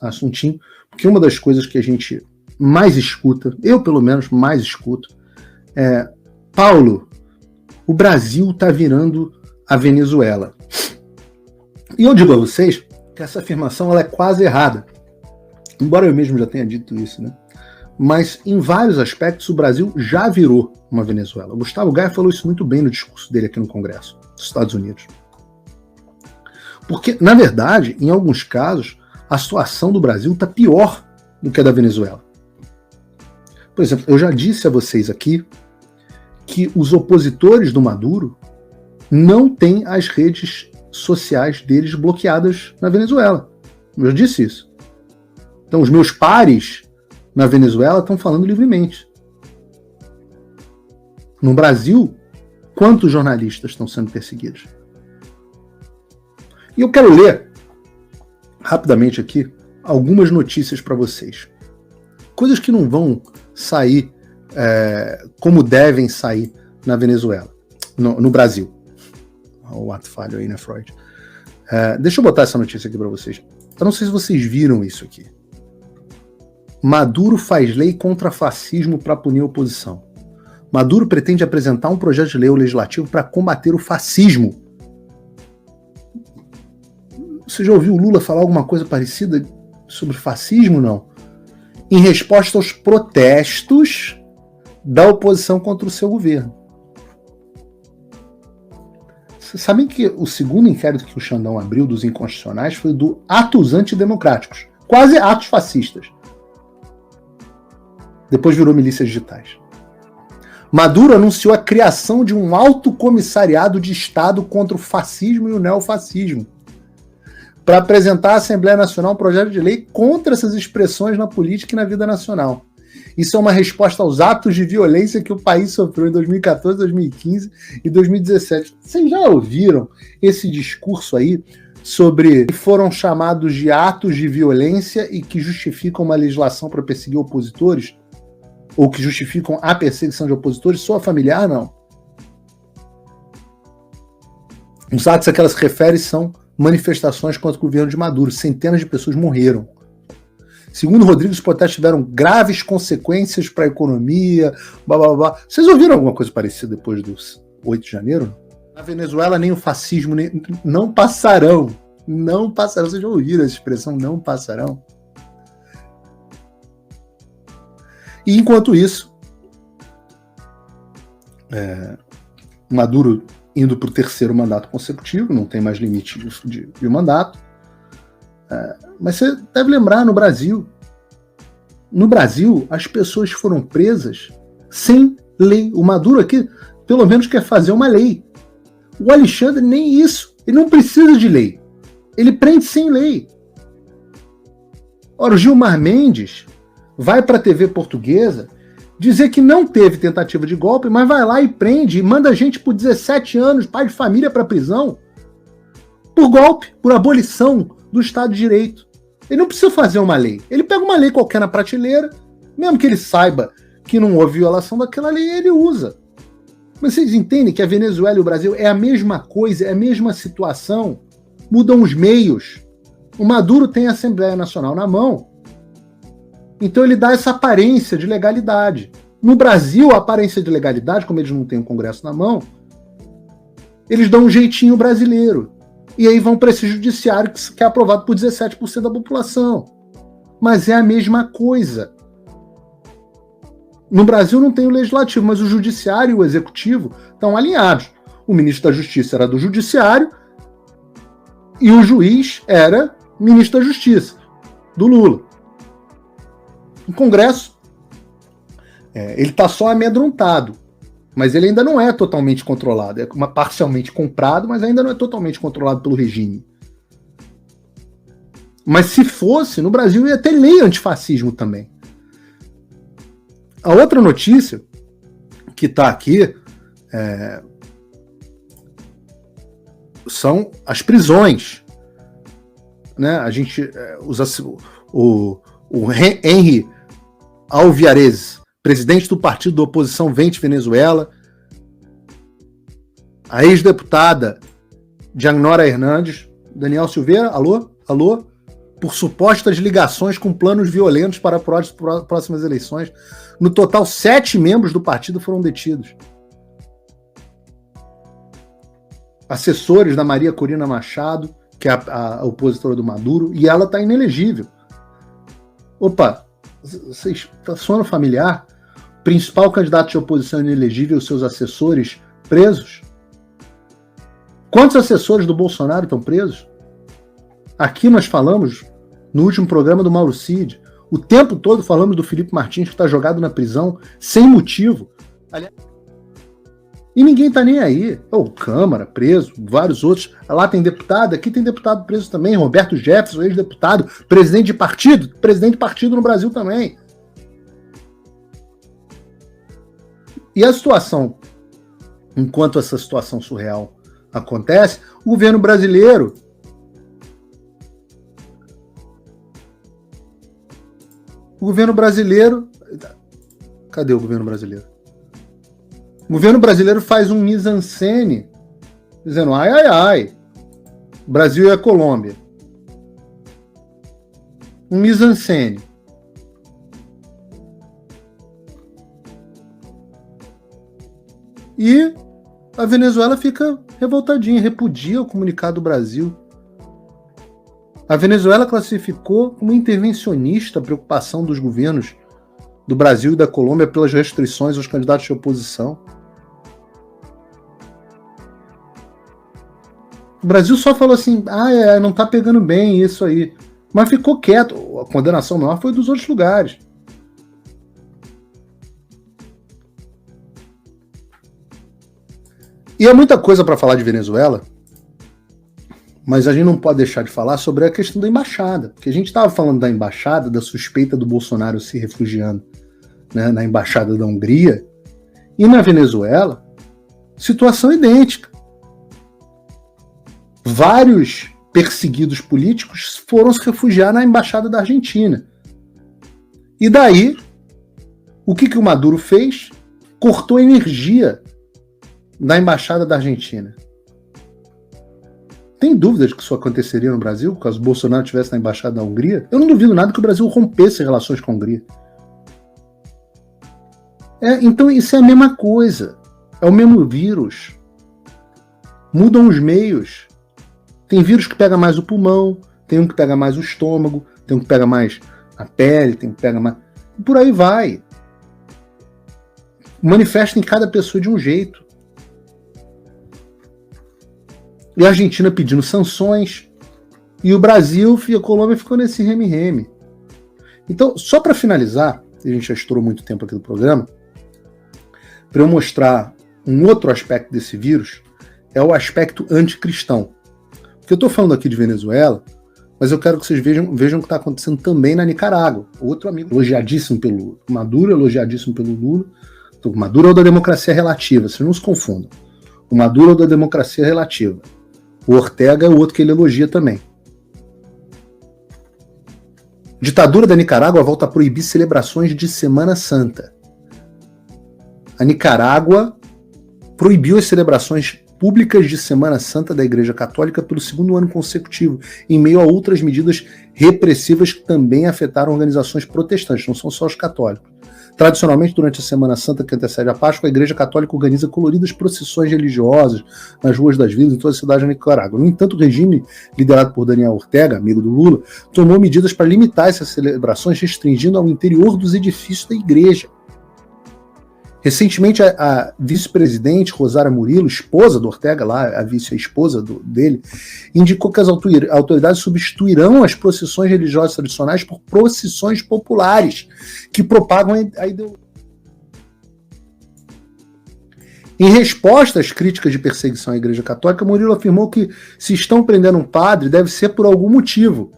assuntinho, porque uma das coisas que a gente mais escuta, eu pelo menos mais escuto, é: Paulo, o Brasil está virando a Venezuela. E eu digo a vocês que essa afirmação ela é quase errada, embora eu mesmo já tenha dito isso, né? Mas em vários aspectos o Brasil já virou uma Venezuela. O Gustavo Gaia falou isso muito bem no discurso dele aqui no Congresso dos Estados Unidos. Porque, na verdade, em alguns casos, a situação do Brasil está pior do que a da Venezuela. Por exemplo, eu já disse a vocês aqui que os opositores do Maduro não têm as redes sociais deles bloqueadas na Venezuela. Eu já disse isso. Então, os meus pares na Venezuela estão falando livremente. No Brasil, quantos jornalistas estão sendo perseguidos? E eu quero ler, rapidamente aqui, algumas notícias para vocês. Coisas que não vão sair como devem sair na Venezuela, no Brasil. O ato falho aí, né, Freud? Deixa eu botar essa notícia aqui para vocês. Eu não sei se vocês viram isso aqui. Maduro faz lei contra fascismo para punir a oposição. Maduro pretende apresentar um projeto de lei legislativo para combater o fascismo. Você já ouviu o Lula falar alguma coisa parecida sobre fascismo? Não. Em resposta aos protestos da oposição contra o seu governo. Vocês sabem que o segundo inquérito que o Xandão abriu dos inconstitucionais foi do atos antidemocráticos, quase atos fascistas. Depois virou milícias digitais. Maduro anunciou a criação de um alto comissariado de Estado contra o fascismo e o neofascismo, para apresentar à Assembleia Nacional um projeto de lei contra essas expressões na política e na vida nacional. Isso é uma resposta aos atos de violência que o país sofreu em 2014, 2015 e 2017. Vocês já ouviram esse discurso aí sobre que foram chamados de atos de violência e que justificam uma legislação para perseguir opositores? Ou que justificam a perseguição de opositores? Só familiar, não. Os atos a que elas se referem são manifestações contra o governo de Maduro. Centenas de pessoas morreram. Segundo Rodrigo, os protestos tiveram graves consequências para a economia, blá, blá, blá. Vocês ouviram alguma coisa parecida depois do 8 de janeiro? Na Venezuela, nem o fascismo não passarão. Não passarão. Vocês já ouviram essa expressão, não passarão? E enquanto isso, Maduro indo para o terceiro mandato consecutivo, não tem mais limite de mandato. Mas você deve lembrar, no Brasil, as pessoas foram presas sem lei. O Maduro aqui, pelo menos, quer fazer uma lei. O Alexandre, nem isso. Ele não precisa de lei. Ele prende sem lei. Ora, o Gilmar Mendes vai para a TV portuguesa dizer que não teve tentativa de golpe, mas vai lá e prende e manda gente por 17 anos, pai de família, para prisão, por golpe, por abolição do Estado de Direito. Ele não precisa fazer uma lei. Ele pega uma lei qualquer na prateleira, mesmo que ele saiba que não houve violação daquela lei, ele usa. Mas vocês entendem que a Venezuela e o Brasil é a mesma coisa, é a mesma situação, mudam os meios. O Maduro tem a Assembleia Nacional na mão, então ele dá essa aparência de legalidade. No Brasil, a aparência de legalidade, como eles não têm o Congresso na mão, eles dão um jeitinho brasileiro. E aí vão para esse judiciário que é aprovado por 17% da população. Mas é a mesma coisa. No Brasil não tem o legislativo, mas o judiciário e o executivo estão alinhados. O ministro da Justiça era do judiciário e o juiz era ministro da Justiça, do Lula. O Congresso, ele está só amedrontado, mas ele ainda não é totalmente controlado. É parcialmente comprado, mas ainda não é totalmente controlado pelo regime. Mas se fosse, no Brasil ia ter lei antifascismo também. A outra notícia que está aqui são as prisões. Né? A gente usa o Henry Alviarez, presidente do partido da oposição Vente Venezuela, a ex-deputada Diagnora Hernandes, Daniel Silveira, alô? por supostas ligações com planos violentos para próximas eleições. No total, 7 membros do partido foram detidos. Assessores da Maria Corina Machado, que é a opositora do Maduro, e ela está inelegível. Opa, vocês tá sono familiar? Principal candidato de oposição inelegível e seus assessores presos? Quantos assessores do Bolsonaro estão presos? Aqui nós falamos, no último programa do Mauro Cid, o tempo todo falamos do Felipe Martins, que está jogado na prisão, sem motivo. E ninguém está nem aí. O Câmara, preso, vários outros. Lá tem deputado, aqui tem deputado preso também. Roberto Jefferson, ex-deputado, presidente de partido no Brasil também. E a situação, enquanto essa situação surreal acontece, o governo brasileiro cadê o governo brasileiro? O governo brasileiro faz um mise-en-scène dizendo ai, ai, ai, Brasil e a Colômbia. Um mise-en-scène. E a Venezuela fica revoltadinha, repudia o comunicado do Brasil. A Venezuela classificou como intervencionista a preocupação dos governos do Brasil e da Colômbia pelas restrições aos candidatos de oposição. O Brasil só falou assim, não tá pegando bem isso aí. Mas ficou quieto. A condenação maior foi dos outros lugares. E é muita coisa para falar de Venezuela, mas a gente não pode deixar de falar sobre a questão da embaixada. Porque a gente estava falando da embaixada, da suspeita do Bolsonaro se refugiando, né, na embaixada da Hungria. E na Venezuela, situação idêntica. Vários perseguidos políticos foram se refugiar na embaixada da Argentina. E daí, o que o Maduro fez? Cortou a energia da embaixada da Argentina. Tem dúvida de que isso aconteceria no Brasil, caso o Bolsonaro estivesse na embaixada da Hungria? Eu não duvido nada que o Brasil rompesse relações com a Hungria. Então isso é a mesma coisa. É o mesmo vírus. Mudam os meios. Tem vírus que pega mais o pulmão, tem um que pega mais o estômago, tem um que pega mais a pele, tem um que pega mais... Por aí vai. Manifesta em cada pessoa de um jeito. E a Argentina pedindo sanções, e o Brasil e a Colômbia ficou nesse reme-reme. Então, só para finalizar, a gente já estourou muito tempo aqui do programa, para eu mostrar um outro aspecto desse vírus, é o aspecto anticristão. Porque eu estou falando aqui de Venezuela, mas eu quero que vocês vejam o que está acontecendo também na Nicarágua. Outro amigo elogiadíssimo pelo Lula. Maduro elogiadíssimo pelo Lula. O Maduro é o da democracia relativa, vocês não se confundam. O Maduro é o da democracia relativa. O Ortega é o outro que ele elogia também. Ditadura da Nicarágua volta a proibir celebrações de Semana Santa. A Nicarágua proibiu as celebrações públicas de Semana Santa da Igreja Católica pelo 2º ano consecutivo, em meio a outras medidas repressivas que também afetaram organizações protestantes, não são só os católicos. Tradicionalmente, durante a Semana Santa que antecede a Páscoa, a Igreja Católica organiza coloridas procissões religiosas nas ruas das vilas em toda a cidade da Nicarágua. No entanto, o regime, liderado por Daniel Ortega, amigo do Lula, tomou medidas para limitar essas celebrações, restringindo ao interior dos edifícios da igreja. Recentemente, a vice-presidente Rosário Murilo, esposa do Ortega, lá, a vice-esposa dele, indicou que as autoridades substituirão as procissões religiosas tradicionais por procissões populares, que propagam a ideologia. Em resposta às críticas de perseguição à Igreja Católica, Murilo afirmou que se estão prendendo um padre, deve ser por algum motivo.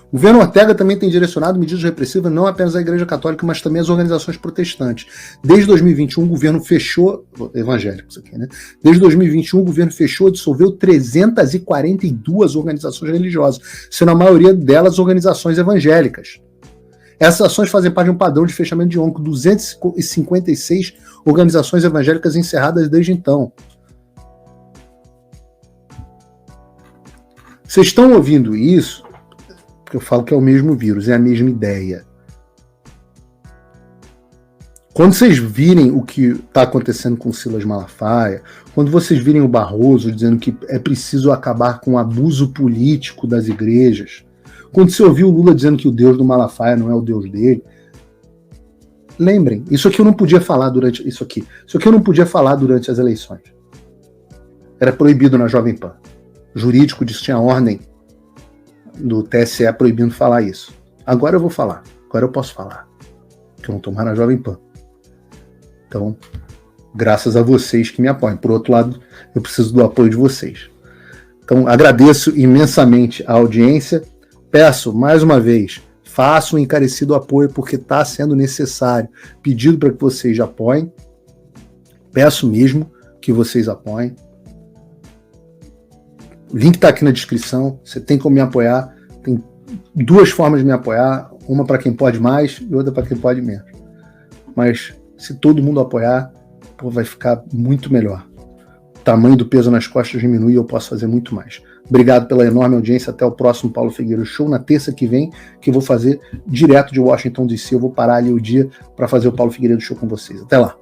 O governo Ortega também tem direcionado medidas repressivas não apenas à Igreja Católica, mas também às organizações protestantes. Desde 2021, o governo fechou... Evangélicos aqui, né? Desde 2021, o governo fechou e dissolveu 342 organizações religiosas, sendo a maioria delas organizações evangélicas. Essas ações fazem parte de um padrão de fechamento de ONU, com 256 organizações evangélicas encerradas desde então. Vocês estão ouvindo isso, porque eu falo que é o mesmo vírus, é a mesma ideia. Quando vocês virem o que está acontecendo com o Silas Malafaia, quando vocês virem o Barroso dizendo que é preciso acabar com o abuso político das igrejas, quando você ouviu o Lula dizendo que o Deus do Malafaia não é o Deus dele, lembrem, isso aqui eu não podia falar durante eu não podia falar durante as eleições. Era proibido na Jovem Pan. O jurídico disso tinha ordem do TSE proibindo falar isso. Agora eu vou falar. Agora eu posso falar. Que eu não estou mais na Jovem Pan. Então, graças a vocês que me apoiam. Por outro lado, eu preciso do apoio de vocês. Então, agradeço imensamente a audiência. Peço, mais uma vez, façam um encarecido apoio, porque está sendo necessário. Pedido para que vocês apoiem. Peço mesmo que vocês apoiem. O link está aqui na descrição. Você tem como me apoiar. Tem duas formas de me apoiar. Uma para quem pode mais e outra para quem pode menos. Mas se todo mundo apoiar, pô, vai ficar muito melhor. O tamanho do peso nas costas diminui e eu posso fazer muito mais. Obrigado pela enorme audiência. Até o próximo Paulo Figueiredo Show, na terça que vem, que eu vou fazer direto de Washington DC. Eu vou parar ali o dia para fazer o Paulo Figueiredo Show com vocês. Até lá.